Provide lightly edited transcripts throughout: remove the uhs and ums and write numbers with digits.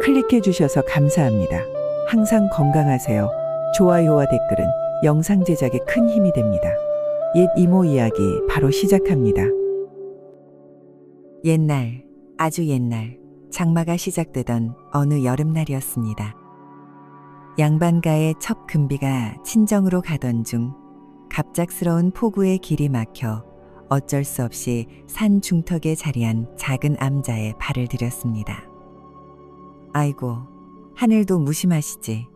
클릭해 주셔서 감사합니다. 항상 건강하세요. 좋아요와 댓글은 영상 제작에 큰 힘이 됩니다. 옛 이모 이야기 바로 시작합니다. 옛날, 아주 옛날, 장마가 시작되던 어느 여름날이었습니다. 양반가의 첩 금비가 친정으로 가던 중 갑작스러운 폭우에 길이 막혀 어쩔 수 없이 산 중턱에 자리한 작은 암자에 발을 들였습니다. 아이고, 하늘도 무심하시지.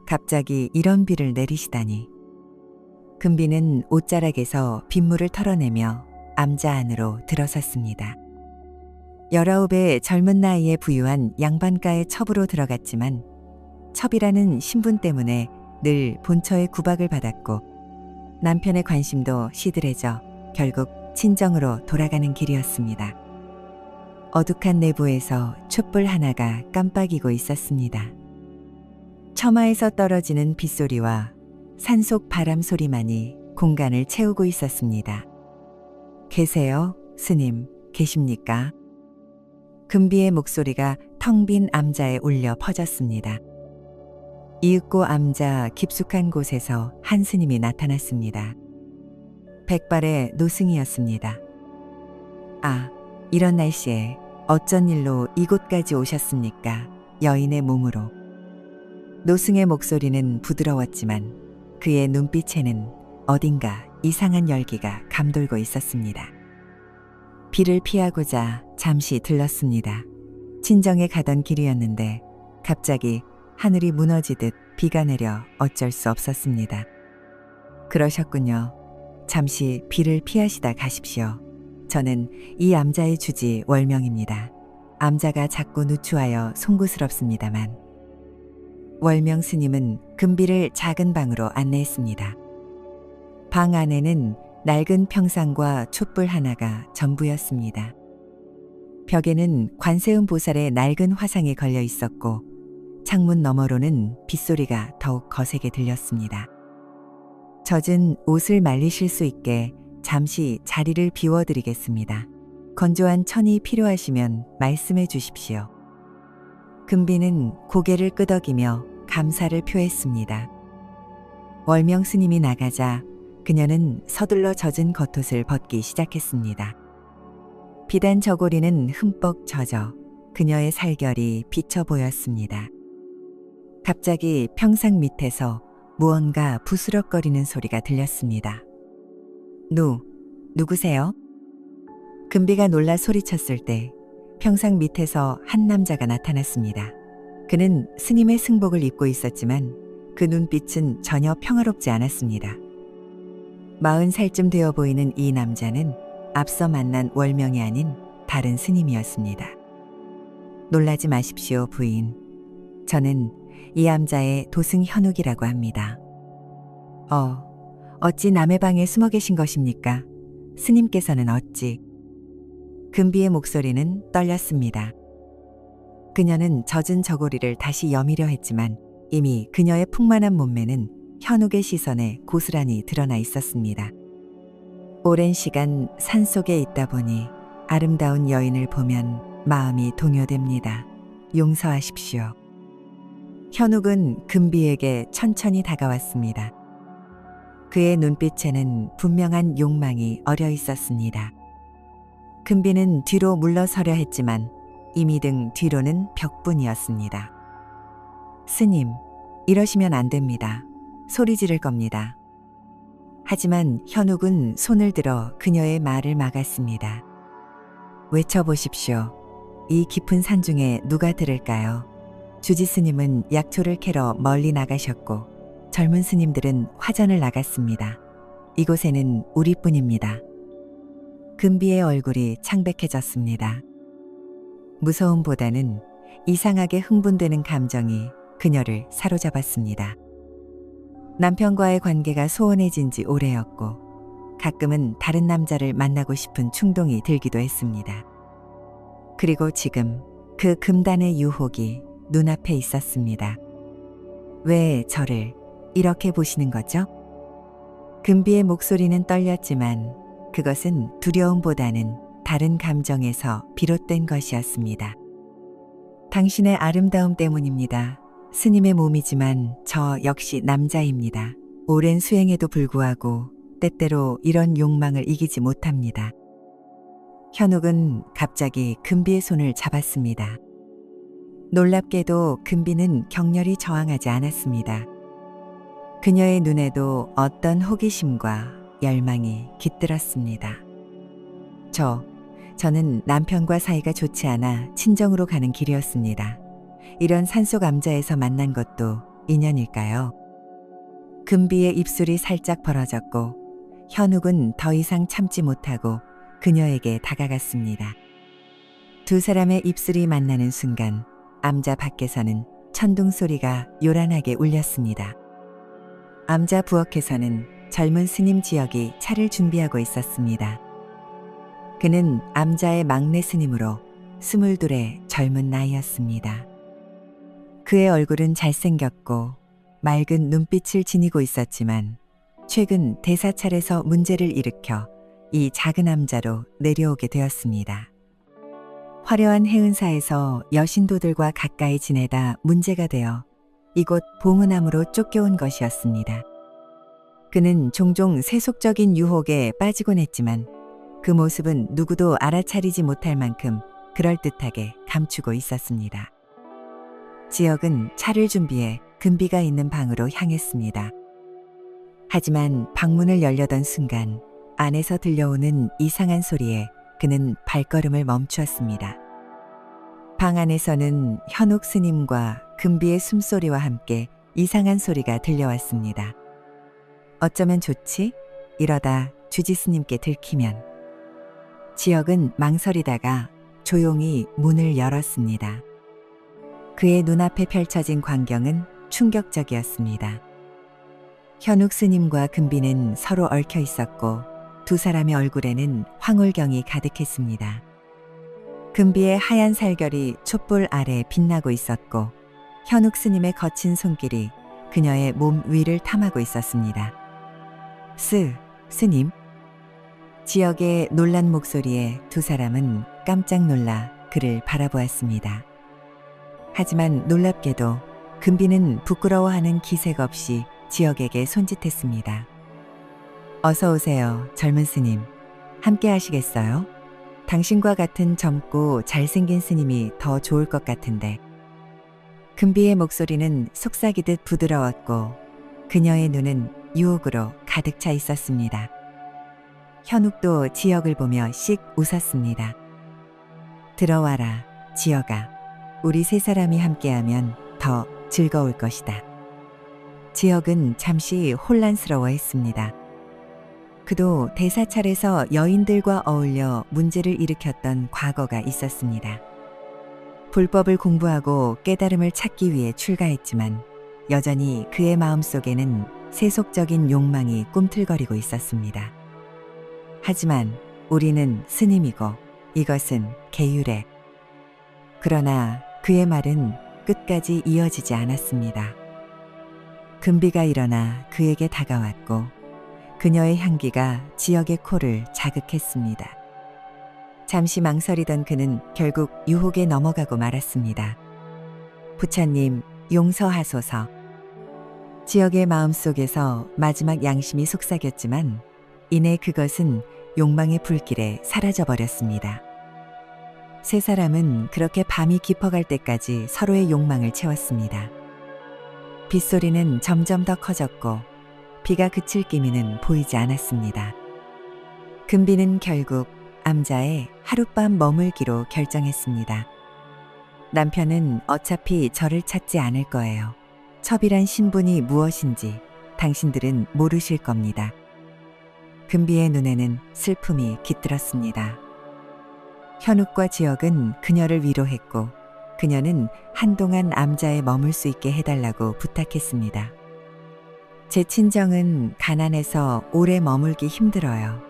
갑자기 이런 비를 내리시다니. 금비는 옷자락에서 빗물을 털어내며 암자 안으로 들어섰습니다. 19의 젊은 나이에 부유한 양반가의 첩으로 들어갔지만 첩이라는 신분 때문에 늘 본처의 구박을 받았고 남편의 관심도 시들해져 결국 친정으로 돌아가는 길이었습니다. 어둑한 내부에서 촛불 하나가 깜빡이고 있었습니다. 처마에서 떨어지는 빗소리와 산속 바람 소리만이 공간을 채우고 있었습니다. 계세요, 스님, 계십니까? 금비의 목소리가 텅 빈 암자에 울려 퍼졌습니다. 이윽고 암자 깊숙한 곳에서 한 스님이 나타났습니다. 백발의 노승이었습니다. 아, 이런 날씨에 어쩐 일로 이곳까지 오셨습니까? 여인의 몸으로. 노승의 목소리는 부드러웠지만 그의 눈빛에는 어딘가 이상한 열기가 감돌고 있었습니다. 비를 피하고자 잠시 들렀습니다. 친정에 가던 길이었는데 갑자기 하늘이 무너지듯 비가 내려 어쩔 수 없었습니다. 그러셨군요. 잠시 비를 피하시다 가십시오. 저는 이 암자의 주지 월명입니다. 암자가 자꾸 누추하여 송구스럽습니다만. 월명 스님은 금비를 작은 방으로 안내했습니다. 방 안에는 낡은 평상과 촛불 하나가 전부였습니다. 벽에는 관세음 보살의 낡은 화상이 걸려 있었고 창문 너머로는 빗소리가 더욱 거세게 들렸습니다. 젖은 옷을 말리실 수 있게 잠시 자리를 비워드리겠습니다. 건조한 천이 필요하시면 말씀해 주십시오. 금비는 고개를 끄덕이며 감사를 표했습니다. 월명 스님이 나가자 그녀는 서둘러 젖은 겉옷을 벗기 시작했습니다. 비단 저고리는 흠뻑 젖어 그녀의 살결이 비쳐 보였습니다. 갑자기 평상 밑에서 무언가 부스럭거리는 소리가 들렸습니다. 누구세요? 금비가 놀라 소리쳤을 때 평상 밑에서 한 남자가 나타났습니다. 그는 스님의 승복을 입고 있었지만 그 눈빛은 전혀 평화롭지 않았습니다. 40살쯤 되어 보이는 이 남자는 앞서 만난 월명이 아닌 다른 스님이었습니다. 놀라지 마십시오, 부인. 저는 이 암자의 도승 현욱이라고 합니다. 어찌 남의 방에 숨어 계신 것입니까? 스님께서는 어찌? 금비의 목소리는 떨렸습니다. 그녀는 젖은 저고리를 다시 여미려 했지만 이미 그녀의 풍만한 몸매는 현욱의 시선에 고스란히 드러나 있었습니다. 오랜 시간 산속에 있다 보니 아름다운 여인을 보면 마음이 동요됩니다. 용서하십시오. 현욱은 금비에게 천천히 다가왔습니다. 그의 눈빛에는 분명한 욕망이 어려 있었습니다. 금비는 뒤로 물러서려 했지만 이미 등 뒤로는 벽뿐이었습니다. 스님, 이러시면 안 됩니다. 소리 지를 겁니다. 하지만 현욱은 손을 들어 그녀의 말을 막았습니다. 외쳐보십시오. 이 깊은 산중에 누가 들을까요? 주지 스님은 약초를 캐러 멀리 나가셨고 젊은 스님들은 화전을 나갔습니다. 이곳에는 우리뿐입니다. 금비의 얼굴이 창백해졌습니다. 무서움보다는 이상하게 흥분되는 감정이 그녀를 사로잡았습니다. 남편과의 관계가 소원해진 지 오래였고 가끔은 다른 남자를 만나고 싶은 충동이 들기도 했습니다. 그리고 지금 그 금단의 유혹이 눈앞에 있었습니다. 왜 저를 이렇게 보시는 거죠? 금비의 목소리는 떨렸지만 그것은 두려움보다는 다른 감정에서 비롯된 것이었습니다. 당신의 아름다움 때문입니다. 스님의 몸이지만 저 역시 남자입니다. 오랜 수행에도 불구하고 때때로 이런 욕망을 이기지 못합니다. 현욱은 갑자기 금비의 손을 잡았습니다. 놀랍게도 금비는 격렬히 저항하지 않았습니다. 그녀의 눈에도 어떤 호기심과 열망이 깃들었습니다. 저는 남편과 사이가 좋지 않아 친정으로 가는 길이었습니다. 이런 산속 암자에서 만난 것도 인연일까요? 금비의 입술이 살짝 벌어졌고 현욱은 더 이상 참지 못하고 그녀에게 다가갔습니다. 두 사람의 입술이 만나는 순간 암자 밖에서는 천둥 소리가 요란하게 울렸습니다. 암자 부엌에서는 젊은 스님 지역이 차를 준비하고 있었습니다. 그는 암자의 막내 스님으로 22의 젊은 나이였습니다. 그의 얼굴은 잘생겼고 맑은 눈빛을 지니고 있었지만 최근 대사찰에서 문제를 일으켜 이 작은 암자로 내려오게 되었습니다. 화려한 해은사에서 여신도들과 가까이 지내다 문제가 되어 이곳 봉은암으로 쫓겨온 것이었습니다. 그는 종종 세속적인 유혹에 빠지곤 했지만 그 모습은 누구도 알아차리지 못할 만큼 그럴듯하게 감추고 있었습니다. 지역은 차를 준비해 금비가 있는 방으로 향했습니다. 하지만 방문을 열려던 순간 안에서 들려오는 이상한 소리에 그는 발걸음을 멈추었습니다. 방 안에서는 현욱 스님과 금비의 숨소리와 함께 이상한 소리가 들려왔습니다. 어쩌면 좋지? 이러다 주지 스님께 들키면. 지역은 망설이다가 조용히 문을 열었습니다. 그의 눈앞에 펼쳐진 광경은 충격적이었습니다. 현욱 스님과 금비는 서로 얽혀 있었고 두 사람의 얼굴에는 황홀경이 가득했습니다. 금비의 하얀 살결이 촛불 아래 빛나고 있었고 현욱 스님의 거친 손길이 그녀의 몸 위를 탐하고 있었습니다. 스님. 지역의 놀란 목소리에 두 사람은 깜짝 놀라 그를 바라보았습니다. 하지만 놀랍게도 금비는 부끄러워하는 기색 없이 지역에게 손짓했습니다. 어서 오세요, 젊은 스님. 함께 하시겠어요? 당신과 같은 젊고 잘생긴 스님이 더 좋을 것 같은데. 금비의 목소리는 속삭이듯 부드러웠고 그녀의 눈은 유혹으로 가득 차 있었습니다. 현욱도 지역을 보며 씩 웃었습니다. 들어와라, 지역아. 우리 세 사람이 함께하면 더 즐거울 것이다. 지역은 잠시 혼란스러워했습니다. 그도 대사찰에서 여인들과 어울려 문제를 일으켰던 과거가 있었습니다. 불법을 공부하고 깨달음을 찾기 위해 출가했지만 여전히 그의 마음속에는 세속적인 욕망이 꿈틀거리고 있었습니다. 하지만 우리는 스님이고 이것은 계율에. 그러나 그의 말은 끝까지 이어지지 않았습니다. 금비가 일어나 그에게 다가왔고 그녀의 향기가 지역의 코를 자극했습니다. 잠시 망설이던 그는 결국 유혹에 넘어가고 말았습니다. 부처님, 용서하소서. 지역의 마음속에서 마지막 양심이 속삭였지만 이내 그것은 욕망의 불길에 사라져버렸습니다. 세 사람은 그렇게 밤이 깊어갈 때까지 서로의 욕망을 채웠습니다. 빗소리는 점점 더 커졌고 비가 그칠 기미는 보이지 않았습니다. 금비는 결국 암자에 하룻밤 머물기로 결정했습니다. 남편은 어차피 저를 찾지 않을 거예요. 첩이란 신분이 무엇인지 당신들은 모르실 겁니다. 금비의 눈에는 슬픔이 깃들었습니다. 현욱과 지역은 그녀를 위로했고 그녀는 한동안 암자에 머물 수 있게 해달라고 부탁했습니다. 제 친정은 가난해서 오래 머물기 힘들어요.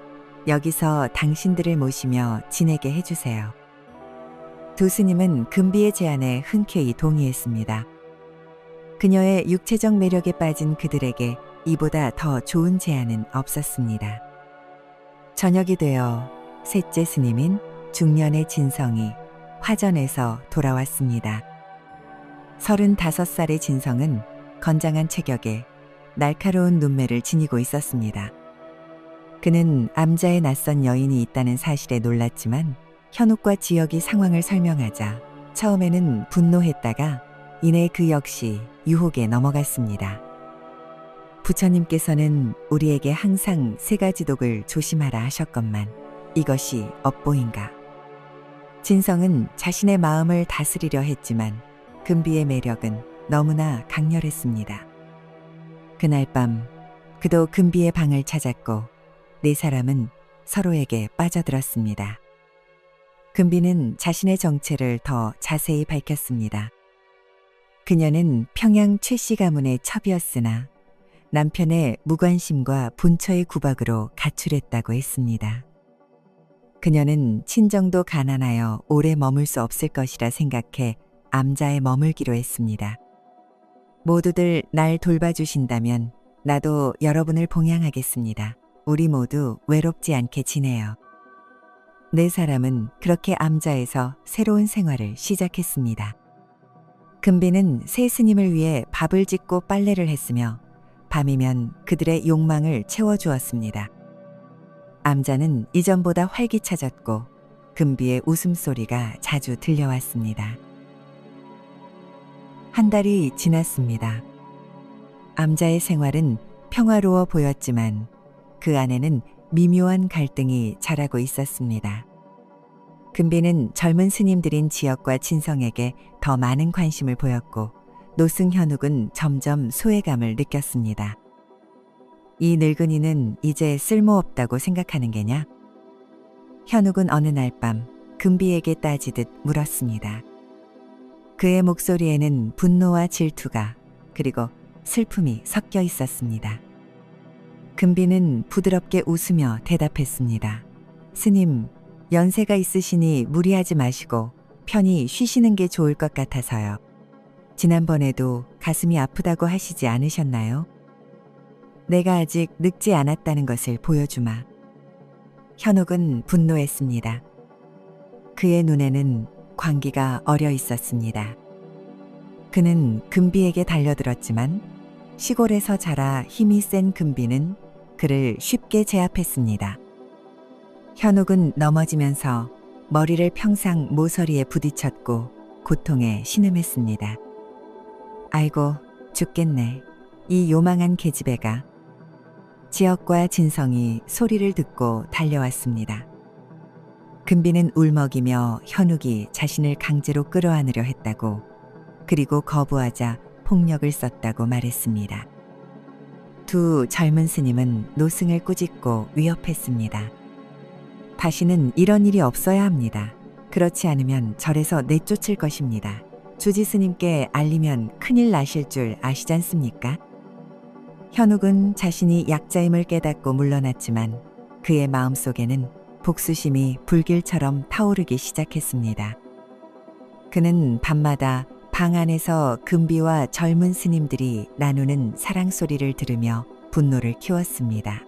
여기서 당신들을 모시며 지내게 해주세요. 두 스님은 금비의 제안에 흔쾌히 동의했습니다. 그녀의 육체적 매력에 빠진 그들에게 이보다 더 좋은 제안은 없었습니다. 저녁이 되어 셋째 스님인 중년의 진성이 화전에서 돌아왔습니다. 35살의 진성은 건장한 체격에 날카로운 눈매를 지니고 있었습니다. 그는 암자의 낯선 여인이 있다는 사실에 놀랐지만 현욱과 지혁이 상황을 설명하자 처음에는 분노했다가 이내 그 역시 유혹에 넘어갔습니다. 부처님께서는 우리에게 항상 세 가지 독을 조심하라 하셨건만 이것이 업보인가. 진성은 자신의 마음을 다스리려 했지만 금비의 매력은 너무나 강렬했습니다. 그날 밤 그도 금비의 방을 찾았고 네 사람은 서로에게 빠져들었습니다. 금비는 자신의 정체를 더 자세히 밝혔습니다. 그녀는 평양 최씨 가문의 첩이었으나 남편의 무관심과 본처의 구박으로 가출했다고 했습니다. 그녀는 친정도 가난하여 오래 머물 수 없을 것이라 생각해 암자에 머물기로 했습니다. 모두들 날 돌봐주신다면 나도 여러분을 봉양하겠습니다. 우리 모두 외롭지 않게 지내요. 네 사람은 그렇게 암자에서 새로운 생활을 시작했습니다. 금비는 새 스님을 위해 밥을 짓고 빨래를 했으며 밤이면 그들의 욕망을 채워주었습니다. 암자는 이전보다 활기차졌고 금비의 웃음소리가 자주 들려왔습니다. 한 달이 지났습니다. 암자의 생활은 평화로워 보였지만 그 안에는 미묘한 갈등이 자라고 있었습니다. 금비는 젊은 스님들인 지혁과 진성에게 더 많은 관심을 보였고 노승 현욱은 점점 소외감을 느꼈습니다. 이 늙은이는 이제 쓸모없다고 생각하는 게냐? 현욱은 어느 날 밤 금비에게 따지듯 물었습니다. 그의 목소리에는 분노와 질투가 그리고 슬픔이 섞여 있었습니다. 금비는 부드럽게 웃으며 대답했습니다. 스님, 연세가 있으시니 무리하지 마시고 편히 쉬시는 게 좋을 것 같아서요. 지난번에도 가슴이 아프다고 하시지 않으셨나요? 내가 아직 늙지 않았다는 것을 보여주마. 현욱은 분노했습니다. 그의 눈에는 광기가 어려 있었습니다. 그는 금비에게 달려들었지만 시골에서 자라 힘이 센 금비는 그를 쉽게 제압했습니다. 현욱은 넘어지면서 머리를 평상 모서리에 부딪혔고 고통에 신음했습니다. 아이고, 죽겠네. 이 요망한 계집애가. 지혁과 진성이 소리를 듣고 달려왔습니다. 금비는 울먹이며 현욱이 자신을 강제로 끌어안으려 했다고, 그리고 거부하자 폭력을 썼다고 말했습니다. 두 젊은 스님은 노승을 꾸짖고 위협했습니다. 다시는 이런 일이 없어야 합니다. 그렇지 않으면 절에서 내쫓을 것입니다. 주지 스님께 알리면 큰일 나실 줄 아시지 않습니까? 현욱은 자신이 약자임을 깨닫고 물러났지만 그의 마음속에는 복수심이 불길처럼 타오르기 시작했습니다. 그는 밤마다 방 안에서 금비와 젊은 스님들이 나누는 사랑 소리를 들으며 분노를 키웠습니다.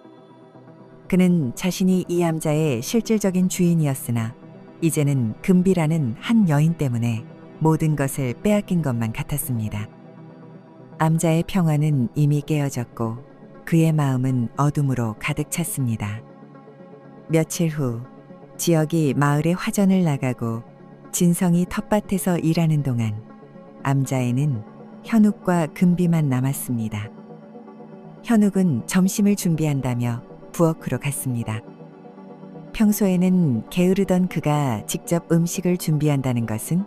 그는 자신이 이 암자의 실질적인 주인이었으나 이제는 금비라는 한 여인 때문에 모든 것을 빼앗긴 것만 같았습니다. 암자의 평화는 이미 깨어졌고 그의 마음은 어둠으로 가득 찼습니다. 며칠 후 지혁이 마을에 화전을 나가고 진성이 텃밭에서 일하는 동안 암자에는 현욱과 금비만 남았습니다. 현욱은 점심을 준비한다며 부엌으로 갔습니다. 평소에는 게으르던 그가 직접 음식을 준비한다는 것은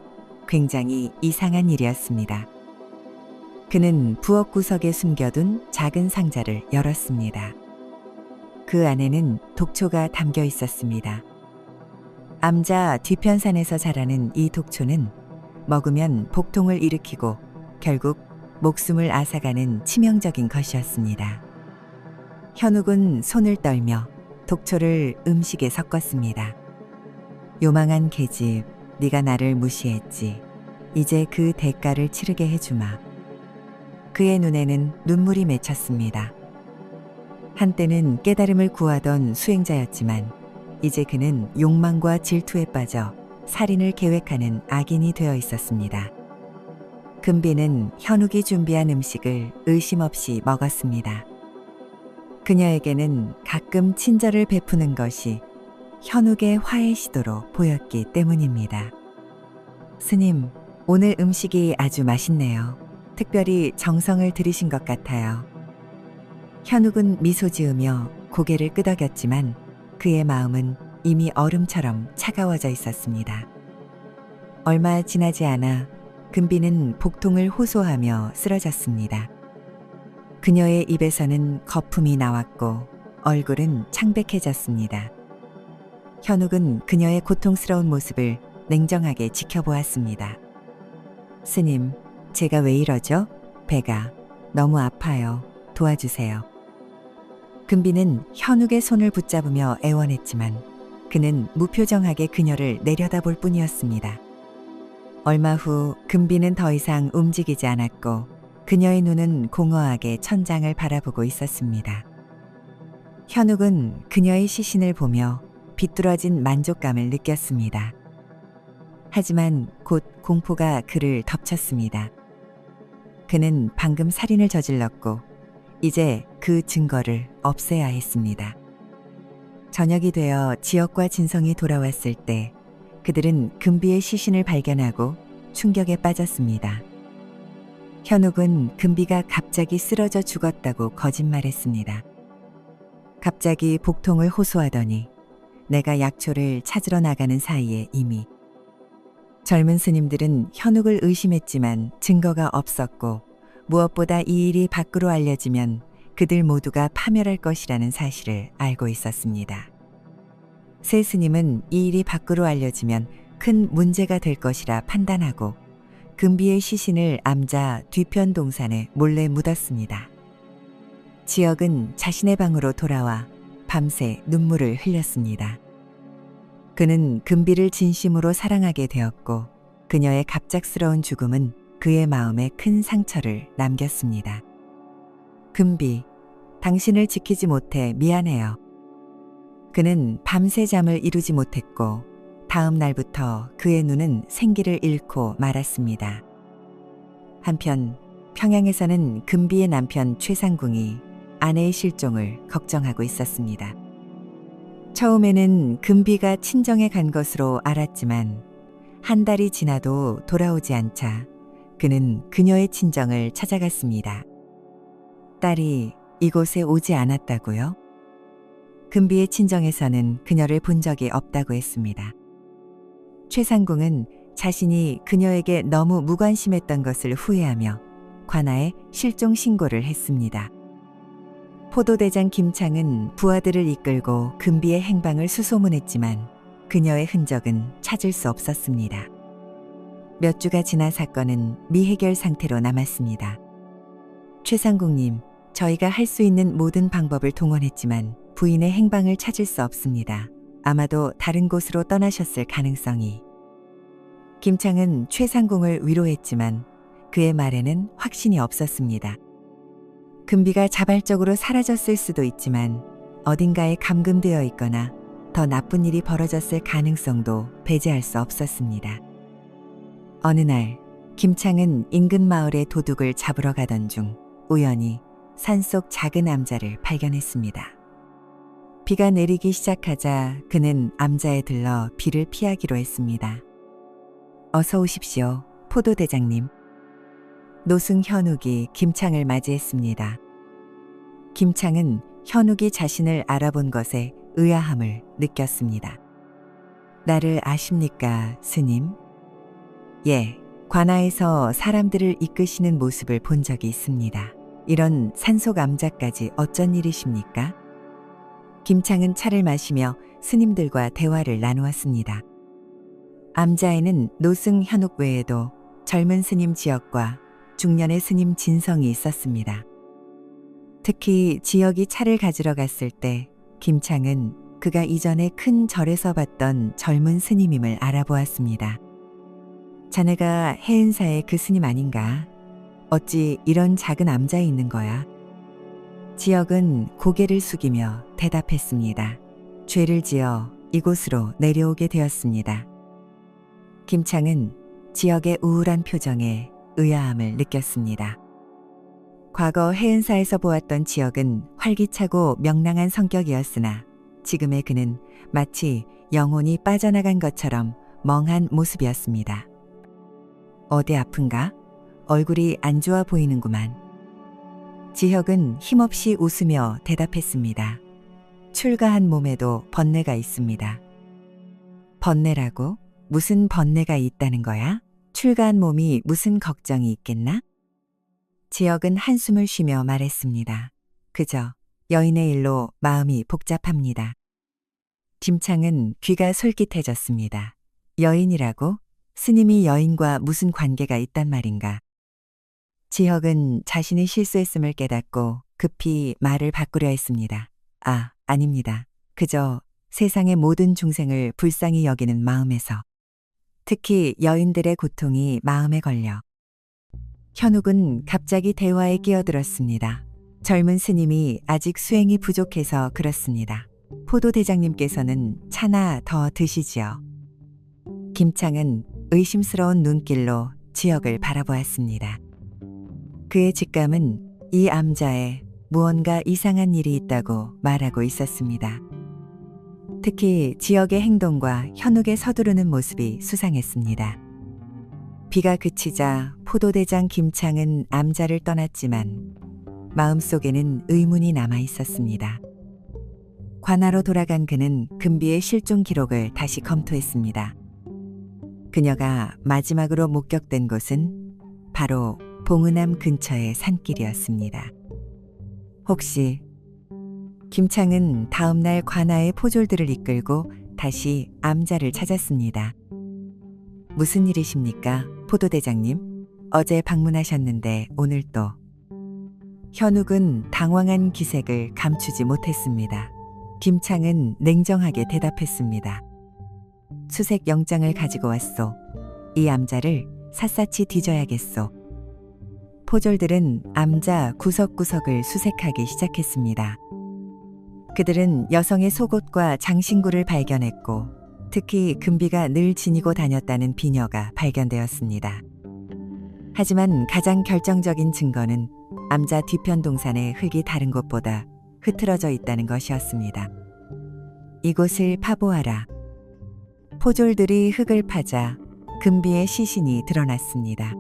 굉장히 이상한 일이었습니다. 그는 부엌 구석에 숨겨둔 작은 상자를 열었습니다. 그 안에는 독초가 담겨 있었습니다. 암자 뒤편산에서 자라는 이 독초는 먹으면 복통을 일으키고 결국 목숨을 앗아가는 치명적인 것이었습니다. 현욱은 손을 떨며 독초를 음식에 섞었습니다. 요망한 계집, 네가 나를 무시했지. 이제 그 대가를 치르게 해주마. 그의 눈에는 눈물이 맺혔습니다. 한때는 깨달음을 구하던 수행자였지만 이제 그는 욕망과 질투에 빠져 살인을 계획하는 악인이 되어 있었습니다. 금비는 현욱이 준비한 음식을 의심 없이 먹었습니다. 그녀에게는 가끔 친절을 베푸는 것이 현욱의 화해 시도로 보였기 때문입니다. 스님, 오늘 음식이 아주 맛있네요. 특별히 정성을 들이신 것 같아요. 현욱은 미소 지으며 고개를 끄덕였지만 그의 마음은 이미 얼음처럼 차가워져 있었습니다. 얼마 지나지 않아 금비는 복통을 호소하며 쓰러졌습니다. 그녀의 입에서는 거품이 나왔고 얼굴은 창백해졌습니다. 현욱은 그녀의 고통스러운 모습을 냉정하게 지켜보았습니다. 스님, 제가 왜 이러죠? 배가 너무 아파요. 도와주세요. 금비는 현욱의 손을 붙잡으며 애원했지만 그는 무표정하게 그녀를 내려다볼 뿐이었습니다. 얼마 후 금비는 더 이상 움직이지 않았고 그녀의 눈은 공허하게 천장을 바라보고 있었습니다. 현욱은 그녀의 시신을 보며 비뚤어진 만족감을 느꼈습니다. 하지만 곧 공포가 그를 덮쳤습니다. 그는 방금 살인을 저질렀고 이제 그 증거를 없애야 했습니다. 저녁이 되어 지역과 진성이 돌아왔을 때 그들은 금비의 시신을 발견하고 충격에 빠졌습니다. 현욱은 금비가 갑자기 쓰러져 죽었다고 거짓말했습니다. 갑자기 복통을 호소하더니 내가 약초를 찾으러 나가는 사이에 이미. 젊은 스님들은 현욱을 의심했지만 증거가 없었고 무엇보다 이 일이 밖으로 알려지면 그들 모두가 파멸할 것이라는 사실을 알고 있었습니다. 세 스님은 이 일이 밖으로 알려지면 큰 문제가 될 것이라 판단하고 금비의 시신을 암자 뒤편 동산에 몰래 묻었습니다. 지역은 자신의 방으로 돌아와 밤새 눈물을 흘렸습니다. 그는 금비를 진심으로 사랑하게 되었고 그녀의 갑작스러운 죽음은 그의 마음에 큰 상처를 남겼습니다. 금비, 당신을 지키지 못해 미안해요. 그는 밤새 잠을 이루지 못했고 다음 날부터 그의 눈은 생기를 잃고 말았습니다. 한편 평양에서는 금비의 남편 최상궁이 아내의 실종을 걱정하고 있었습니다. 처음에는 금비가 친정에 간 것으로 알았지만 한 달이 지나도 돌아오지 않자 그는 그녀의 친정을 찾아갔습니다. 딸이 이곳에 오지 않았다고요? 금비의 친정에서는 그녀를 본 적이 없다고 했습니다. 최상궁은 자신이 그녀에게 너무 무관심했던 것을 후회하며 관아에 실종 신고를 했습니다. 포도대장 김창은 부하들을 이끌고 금비의 행방을 수소문했지만 그녀의 흔적은 찾을 수 없었습니다. 몇 주가 지나 사건은 미해결 상태로 남았습니다. 최상궁님, 저희가 할 수 있는 모든 방법을 동원했지만 부인의 행방을 찾을 수 없습니다. 아마도 다른 곳으로 떠나셨을 가능성이. 김창은 최상궁을 위로했지만 그의 말에는 확신이 없었습니다. 금비가 자발적으로 사라졌을 수도 있지만 어딘가에 감금되어 있거나 더 나쁜 일이 벌어졌을 가능성도 배제할 수 없었습니다. 어느 날 김창은 인근 마을의 도둑을 잡으러 가던 중 우연히 산속 작은 암자를 발견했습니다. 비가 내리기 시작하자 그는 암자에 들러 비를 피하기로 했습니다. 어서 오십시오, 포도대장님. 노승 현욱이 김창을 맞이했습니다. 김창은 현욱이 자신을 알아본 것에 의아함을 느꼈습니다. 나를 아십니까, 스님? 예, 관아에서 사람들을 이끄시는 모습을 본 적이 있습니다. 이런 산속 암자까지 어쩐 일이십니까? 김창은 차를 마시며 스님들과 대화를 나누었습니다. 암자에는 노승 현욱 외에도 젊은 스님 지역과 중년의 스님 진성이 있었습니다. 특히 지역이 차를 가지러 갔을 때 김창은 그가 이전에 큰 절에서 봤던 젊은 스님임을 알아보았습니다. 자네가 해은사의 그 스님 아닌가? 어찌 이런 작은 암자에 있는 거야? 지역은 고개를 숙이며 대답했습니다. 죄를 지어 이곳으로 내려오게 되었습니다. 김창은 지역의 우울한 표정에 의아함을 느꼈습니다. 과거 해은사에서 보았던 지혁은 활기차고 명랑한 성격이었으나 지금의 그는 마치 영혼이 빠져나간 것처럼 멍한 모습이었습니다. 어디 아픈가? 얼굴이 안 좋아 보이는구만. 지혁은 힘없이 웃으며 대답했습니다. 출가한 몸에도 번뇌가 있습니다. 번뇌라고? 무슨 번뇌가 있다는 거야? 출가한 몸이 무슨 걱정이 있겠나? 지혁은 한숨을 쉬며 말했습니다. 그저 여인의 일로 마음이 복잡합니다. 김창은 귀가 솔깃해졌습니다. 여인이라고? 스님이 여인과 무슨 관계가 있단 말인가? 지혁은 자신이 실수했음을 깨닫고 급히 말을 바꾸려 했습니다. 아닙니다. 그저 세상의 모든 중생을 불쌍히 여기는 마음에서. 특히 여인들의 고통이 마음에 걸려. 현욱은 갑자기 대화에 끼어들었습니다. 젊은 스님이 아직 수행이 부족해서 그렇습니다. 포도대장님께서는 차나 더 드시지요. 김창은 의심스러운 눈길로 지혁을 바라보았습니다. 그의 직감은 이 암자에 무언가 이상한 일이 있다고 말하고 있었습니다. 특히 지혁의 행동과 현욱의 서두르는 모습이 수상했습니다. 비가 그치자 포도대장 김창은 암자를 떠났지만 마음속에는 의문이 남아 있었습니다. 관하로 돌아간 그는 금비의 실종 기록을 다시 검토했습니다. 그녀가 마지막으로 목격된 곳은 바로 봉은암 근처의 산길이었습니다. 혹시 김창은 다음날 관아의 포졸들을 이끌고 다시 암자를 찾았습니다. 무슨 일이십니까, 포도대장님? 어제 방문하셨는데 오늘 또. 현욱은 당황한 기색을 감추지 못했습니다. 김창은 냉정하게 대답했습니다. 수색 영장을 가지고 왔소. 이 암자를 샅샅이 뒤져야겠소. 포졸들은 암자 구석구석을 수색하기 시작했습니다. 그들은 여성의 속옷과 장신구를 발견했고 특히 금비가 늘 지니고 다녔다는 비녀가 발견되었습니다. 하지만 가장 결정적인 증거는 암자 뒤편 동산의 흙이 다른 곳보다 흐트러져 있다는 것이었습니다. 이곳을 파보아라. 포졸들이 흙을 파자 금비의 시신이 드러났습니다.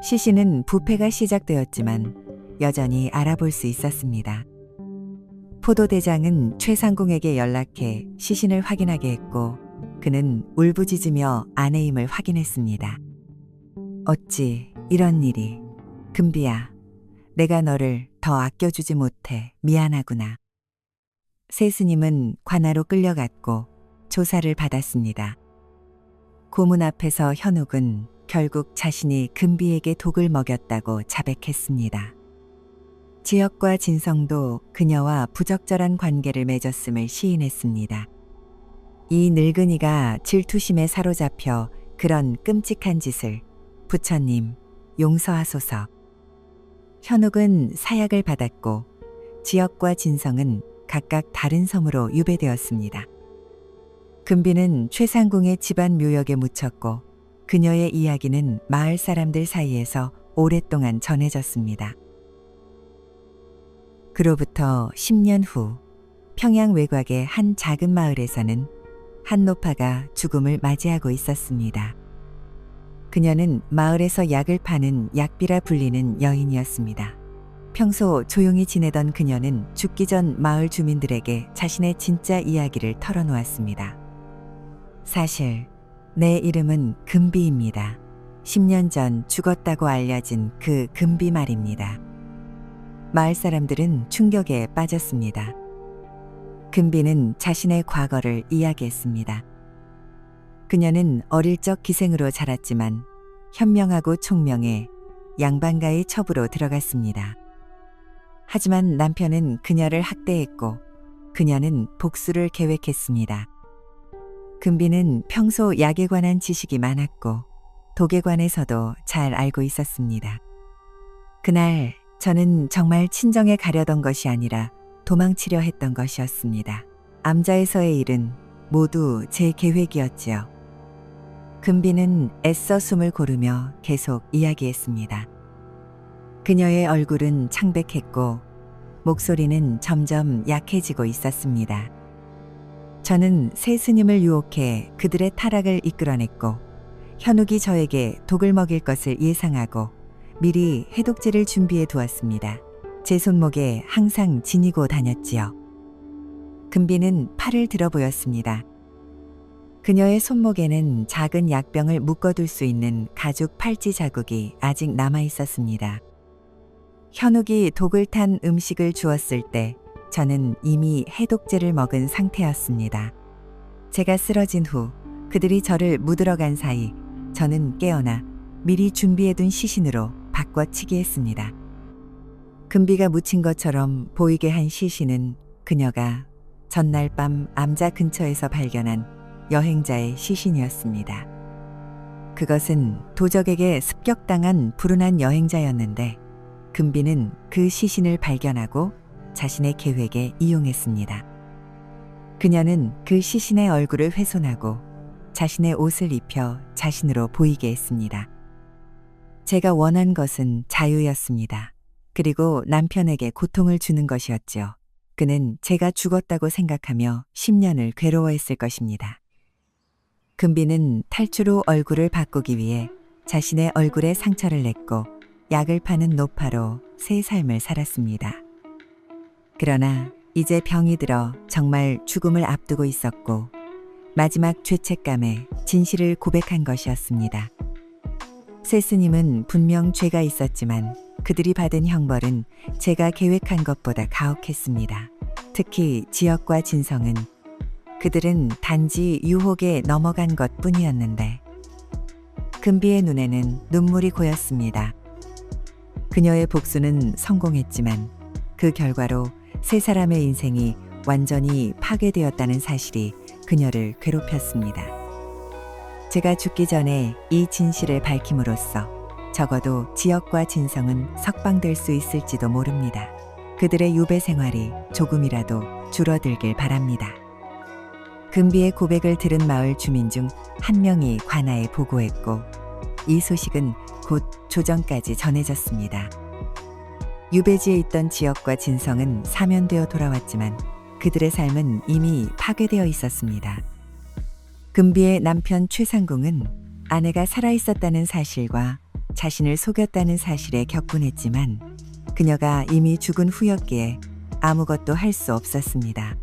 시신은 부패가 시작되었지만 여전히 알아볼 수 있었습니다. 포도대장은 최상궁에게 연락해 시신을 확인하게 했고 그는 울부짖으며 아내임을 확인했습니다. 어찌 이런 일이. 금비야, 내가 너를 더 아껴주지 못해 미안하구나. 세 스님은 관아로 끌려갔고 조사를 받았습니다. 고문 앞에서 현욱은 결국 자신이 금비에게 독을 먹였다고 자백했습니다. 지혁과 진성도 그녀와 부적절한 관계를 맺었음을 시인했습니다. 이 늙은이가 질투심에 사로잡혀 그런 끔찍한 짓을 부처님 용서하소서. 현욱은 사약을 받았고 지혁과 진성은 각각 다른 섬으로 유배되었습니다. 금비는 최상궁의 집안 묘역에 묻혔고 그녀의 이야기는 마을 사람들 사이에서 오랫동안 전해졌습니다. 그로부터 10년 후 평양 외곽의 한 작은 마을에서는 한 노파가 죽음을 맞이하고 있었습니다. 그녀는 마을에서 약을 파는 약비라 불리는 여인이었습니다. 평소 조용히 지내던 그녀는 죽기 전 마을 주민들에게 자신의 진짜 이야기를 털어놓았습니다. 사실 내 이름은 금비입니다. 10년 전 죽었다고 알려진 그 금비 말입니다. 마을 사람들은 충격에 빠졌습니다. 금비는 자신의 과거를 이야기했습니다. 그녀는 어릴 적 기생으로 자랐지만 현명하고 총명해 양반가의 첩으로 들어갔습니다. 하지만 남편은 그녀를 학대했고 그녀는 복수를 계획했습니다. 금비는 평소 약에 관한 지식이 많았고 독에 관해서도 잘 알고 있었습니다. 그날 저는 정말 친정에 가려던 것이 아니라 도망치려 했던 것이었습니다. 암자에서의 일은 모두 제 계획이었지요. 금비는 애써 숨을 고르며 계속 이야기했습니다. 그녀의 얼굴은 창백했고 목소리는 점점 약해지고 있었습니다. 저는 새 스님을 유혹해 그들의 타락을 이끌어냈고 현욱이 저에게 독을 먹일 것을 예상하고 미리 해독제를 준비해 두었습니다. 제 손목에 항상 지니고 다녔지요. 금비는 팔을 들어 보였습니다. 그녀의 손목에는 작은 약병을 묶어둘 수 있는 가죽 팔찌 자국이 아직 남아 있었습니다. 현욱이 독을 탄 음식을 주었을 때 저는 이미 해독제를 먹은 상태였습니다. 제가 쓰러진 후 그들이 저를 묻으러 간 사이 저는 깨어나 미리 준비해둔 시신으로 바꿔치기 했습니다. 금비가 묻힌 것처럼 보이게 한 시신은 그녀가 전날 밤 암자 근처에서 발견한 여행자의 시신이었습니다. 그것은 도적에게 습격당한 불운한 여행자였는데 금비는 그 시신을 발견하고 자신의 계획에 이용했습니다. 그녀는 그 시신의 얼굴을 훼손하고 자신의 옷을 입혀 자신으로 보이게 했습니다. 제가 원한 것은 자유였습니다. 그리고 남편에게 고통을 주는 것이었죠. 그는 제가 죽었다고 생각하며 10년을 괴로워했을 것입니다. 금비는 탈출 후 얼굴을 바꾸기 위해 자신의 얼굴에 상처를 냈고 약을 파는 노파로 새 삶을 살았습니다. 그러나 이제 병이 들어 정말 죽음을 앞두고 있었고 마지막 죄책감에 진실을 고백한 것이었습니다. 새 스님은 분명 죄가 있었지만 그들이 받은 형벌은 제가 계획한 것보다 가혹했습니다. 특히 지역과 진성은 그들은 단지 유혹에 넘어간 것뿐이었는데 금비의 눈에는 눈물이 고였습니다. 그녀의 복수는 성공했지만 그 결과로 세 사람의 인생이 완전히 파괴되었다는 사실이 그녀를 괴롭혔습니다. 제가 죽기 전에 이 진실을 밝힘으로써 적어도 지역과 진성은 석방될 수 있을지도 모릅니다. 그들의 유배 생활이 조금이라도 줄어들길 바랍니다. 금비의 고백을 들은 마을 주민 중 한 명이 관아에 보고했고 이 소식은 곧 조정까지 전해졌습니다. 유배지에 있던 지역과 진성은 사면되어 돌아왔지만 그들의 삶은 이미 파괴되어 있었습니다. 금비의 남편 최상궁은 아내가 살아있었다는 사실과 자신을 속였다는 사실에 격분했지만 그녀가 이미 죽은 후였기에 아무것도 할 수 없었습니다.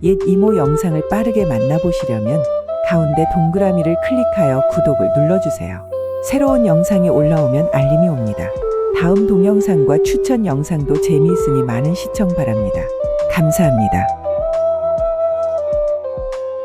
옛 이모 영상을 빠르게 만나보시려면 가운데 동그라미를 클릭하여 구독을 눌러주세요. 새로운 영상이 올라오면 알림이 옵니다. 다음 동영상과 추천 영상도 재미있으니 많은 시청 바랍니다. 감사합니다.